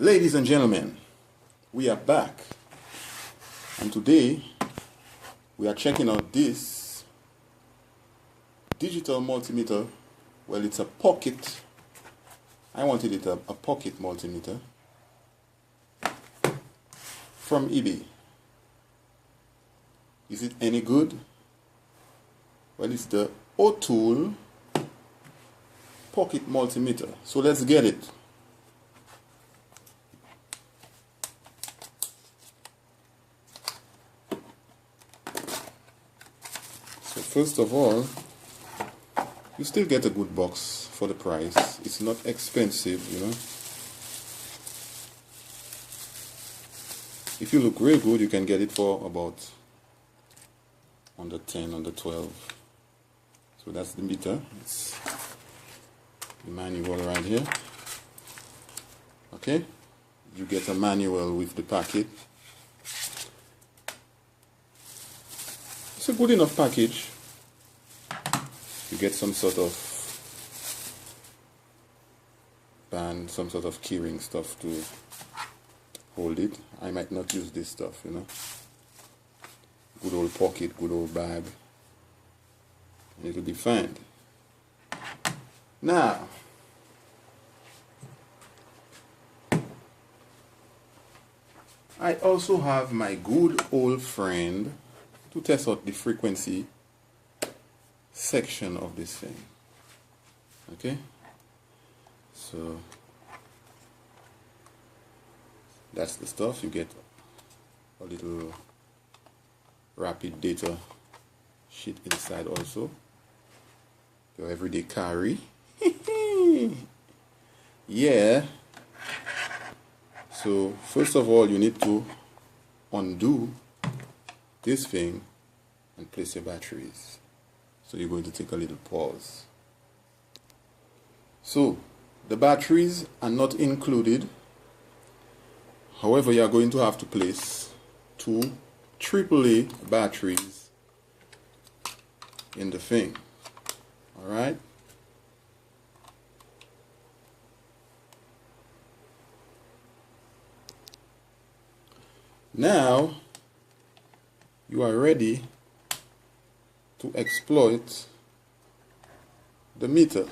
Ladies and gentlemen, we are back, and today we are checking out this digital multimeter. Well, it's a pocket. I wanted it a pocket multimeter from eBay. Is it any good? Well, it's the O'Toole pocket multimeter. So let's get it. So first of all, you still get a good box for the price. It's not expensive, you know. If you look real good, you can get it for about under 10, under 12. So that's the meter. It's the manual right here. Okay, you get a manual with the packet. It's a good enough package. You get some sort of band, some sort of keyring stuff to hold it. I might not use this stuff, you know. Good old pocket, good old bag. And it'll be fine. Now, I also have my good old friend to test out the frequency section of this thing. Okay, so that's the stuff. You get a little rapid data sheet inside also. Your everyday carry. Yeah. So first of all, you need to undo this thing and place your batteries. So you're going to take a little pause. So the batteries are not included. However, you are going to have to place two AAA batteries in the thing. All right. Now you are ready to exploit the meter.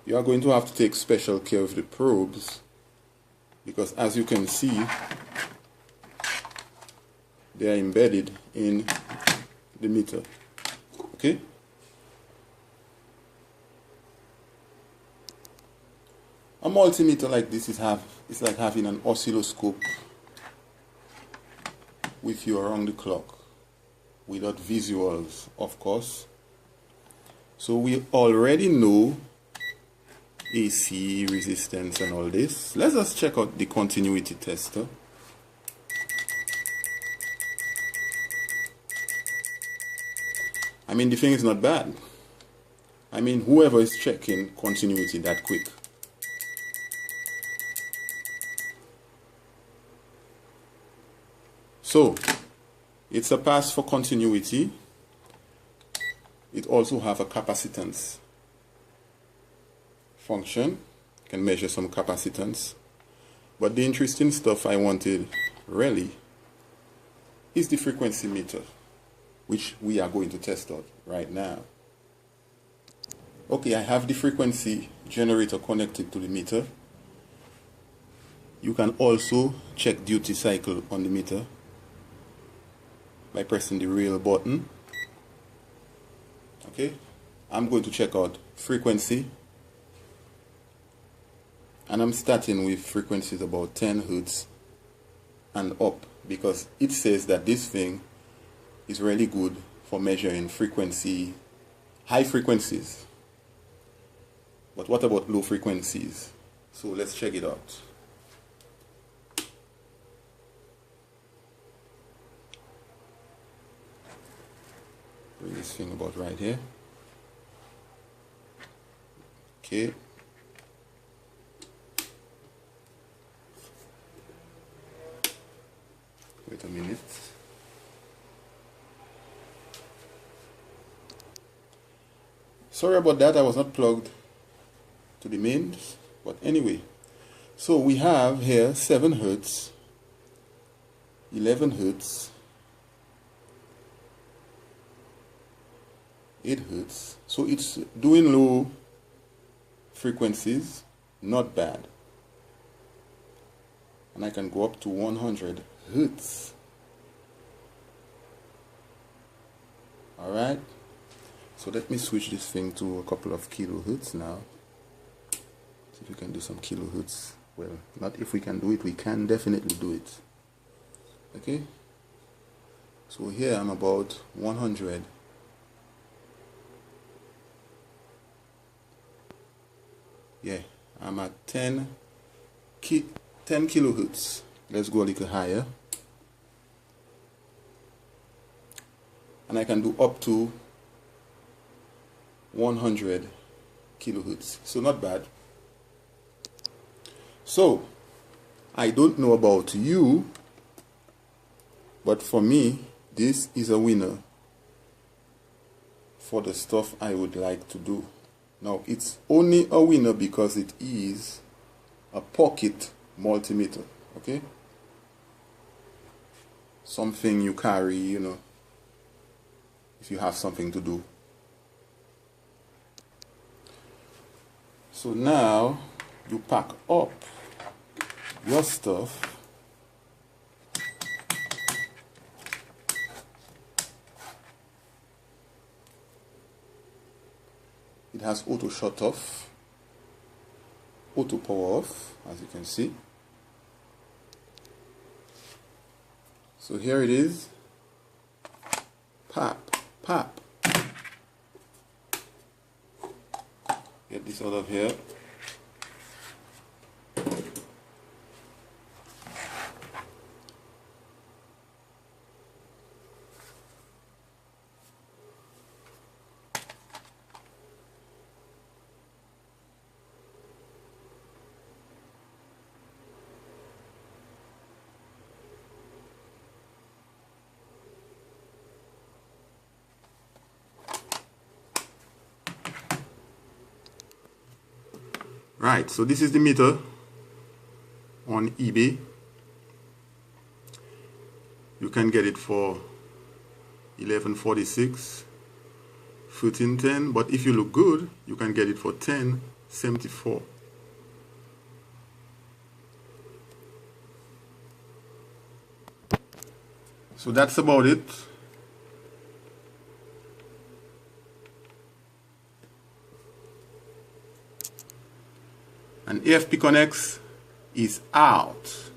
You are going to have to take special care of the probes, because as you can see, they are embedded in the meter. Okay? A multimeter like this is like having an oscilloscope with you around the clock, without visuals, of course. So we already know AC, resistance and all this. Let's just check out the continuity tester. I mean, the thing is not bad. I mean, whoever is checking continuity that quick. So it's a pass for continuity. It also have a capacitance function. You can measure some capacitance. But the interesting stuff I wanted really is the frequency meter, which we are going to test out right now. Okay, I have the frequency generator connected to the meter. You can also check duty cycle on the meter by pressing the rail button. Okay, I'm going to check out frequency, and I'm starting with frequencies about 10 Hz and up, because it says that this thing is really good for measuring frequency, high frequencies. But what about low frequencies? So let's check it out. Bring this thing about right here. Okay. Wait a minute. Sorry about that, I was not plugged to the mains, but anyway. So we have here 7 Hertz, 11 Hertz, 8 Hertz. So it's doing low frequencies, not bad. And I can go up to 100 Hertz. Alright, so let me switch this thing to a couple of kilohertz now. See if we can do some kilohertz. Well, not if we can do it, we can definitely do it. Okay, so here I'm about 100. Yeah, I'm at 10 kilohertz. Let's go a little higher. And I can do up to 100 kilohertz. So not bad. So, I don't know about you, but for me, this is a winner for the stuff I would like to do. Now, it's only a winner because it is a pocket multimeter, okay? Something you carry, you know, if you have something to do. So now, you pack up your stuff. It has auto shut off, auto power off, as you can see. So here it is. Pop, pop. Get this out of here. Right, so this is the meter on eBay. You can get it for $11.46, $13.10, but if you look good, you can get it for $10.74. So that's about it. And AFP.CONNEX is out.